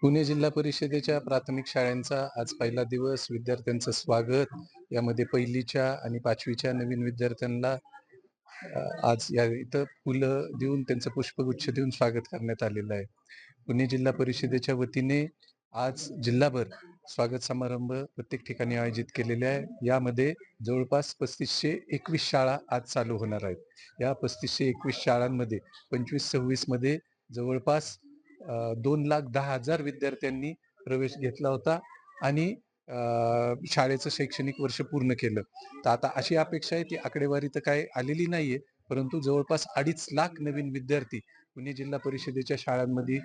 पुणे जिल्हा परिषदेच्या प्राथमिक शाळांचा आज पहिला दिवस. विद्यार्थ्यांचं स्वागत. यामध्ये पहिलीच्या आणि पाचवीच्या नवीन विद्यार्थ्यांना आज या इथं फुलं देऊन त्यांचं पुष्पगुच्छ देऊन स्वागत करण्यात आलेलं आहे. पुणे जिल्हा परिषदेच्या वतीने आज जिल्हाभर स्वागत समारंभ प्रत्येक ठिकाणी आयोजित केलेले आहे. यामध्ये जवळपास 3521 शाळा आज चालू होणार आहेत. या 3521 शाळांमध्ये 25-26 मध्ये जवळपास 2,10,000 विद्यार्थ्यांनी प्रवेश घेतला होता आणि शाळेचं शैक्षणिक वर्ष पूर्ण केलं. तर आता अशी अपेक्षा आहे, ती आकडेवारी तर काय आलेली नाहीये, परंतु जवळपास 2.5 लाख नवीन विद्यार्थी पुणे जिल्हा परिषदेच्या शाळांमध्ये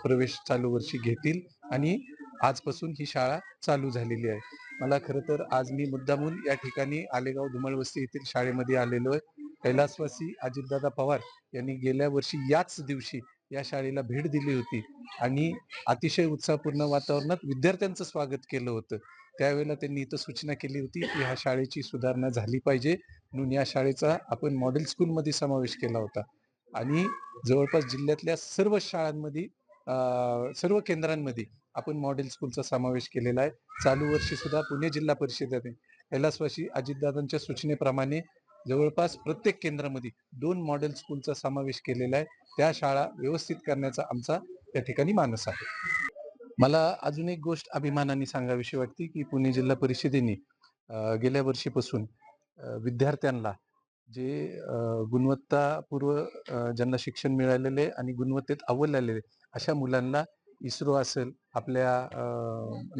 प्रवेश चालू वर्षी घेतील आणि आजपासून ही शाळा चालू झालेली आहे. मला खरं तर आज मी मुद्दामून या ठिकाणी आलेगाव धुमळवस्ती येथील शाळेमध्ये आलेलो आहे. कैलासवासी अजितदादा पवार यांनी गेल्या वर्षी याच दिवशी या शाळेला भेट दिली होती आणि अतिशय उत्साहपूर्ण वातावरणात विद्यार्थ्यांचं स्वागत केलं होतं. त्यावेळेला त्यांनी इथं सूचना केली होती की ह्या शाळेची सुधारणा झाली पाहिजे, म्हणून या शाळेचा आपण मॉडेल स्कूलमध्ये समावेश केला होता आणि जवळपास जिल्ह्यातल्या सर्व शाळांमध्ये सर्व केंद्रांमध्ये आपण मॉडेल स्कूलचा समावेश केलेला आहे. चालू वर्षी सुद्धा पुणे जिल्हा परिषदेने कैलासवासी अजितदादांच्या सूचनेप्रमाणे जवळपास प्रत्येक केंद्रामध्ये 2 मॉडेल स्कूलचा समावेश केलेला आहे. त्या शाळा व्यवस्थित करण्याचा आमचा त्या ठिकाणी मानस आहे. मला अजून एक गोष्ट अभिमानाने सांगावीशी वाटते की पुणे जिल्हा परिषदेने गेल्या वर्षीपासून विद्यार्थ्यांना जे गुणवत्तापूर्व ज्यांना शिक्षण मिळालेले आणि गुणवत्तेत अव्वल आलेले अशा मुलांना इस्रो असेल, आपल्या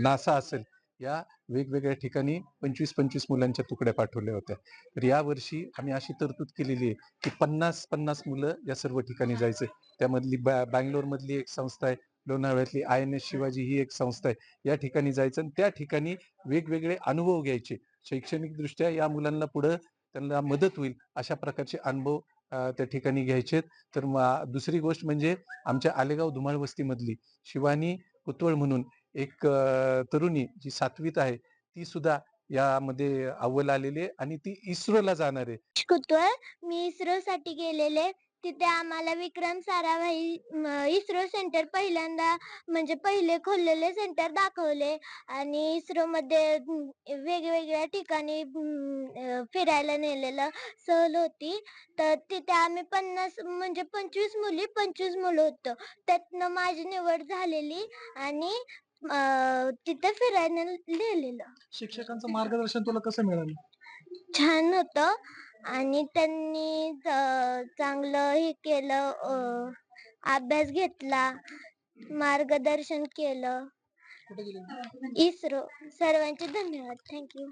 नासा असेल, या वेगवेगळ्या ठिकाणी 25-25 मुलांच्या तुकड्या पाठवल्या होत्या. तर यावर्षी आम्ही अशी तरतूद केलेली आहे की 50-50 मुलं या सर्व ठिकाणी जायचे. त्यामधली बँगलोर मधली एक संस्था आहे, लोणावळ्यातली INS शिवाजी ही एक संस्था आहे. या ठिकाणी जायचं आणि त्या ठिकाणी वेगवेगळे अनुभव घ्यायचे. शैक्षणिक दृष्ट्या या मुलांना पुढं त्यांना मदत होईल अशा प्रकारचे अनुभव त्या ठिकाणी घ्यायचे. तर दुसरी गोष्ट म्हणजे आमच्या आलेगाव धुमाळ वस्तीमधली शिवानी कुतवळ म्हणून एक तरुणी जी 7वीत आहे, ती सुद्धा यामध्ये अव्वल आलेली आहे आणि ती इस्रोला जाणार आहे. कुतवळ मी इस्रोसाठी गेलेले. तिथे आम्हाला विक्रम साराभाई इस्रो सेंटर पहिल्यांदा म्हणजे पहिले खोललेले सेंटर दाखवले आणि इस्रोमध्ये वेगवेगळ्या ठिकाणी फिरायला नेलेलं सहल होती. तर तिथे आम्ही 50 म्हणजे 25 मुली 25 मुलं होतो. त्यातनं माझी निवड झालेली आणि तिथे फिरायला नेलेलं. शिक्षकांचं मार्गदर्शन तुला कसं मिळालं? छान होतं आणि त्यांनी चांगलं हे केलं, अभ्यास घेतला, मार्गदर्शन केलं. कुठे गेली? इस्रो. सर्वांचे धन्यवाद. Thank you.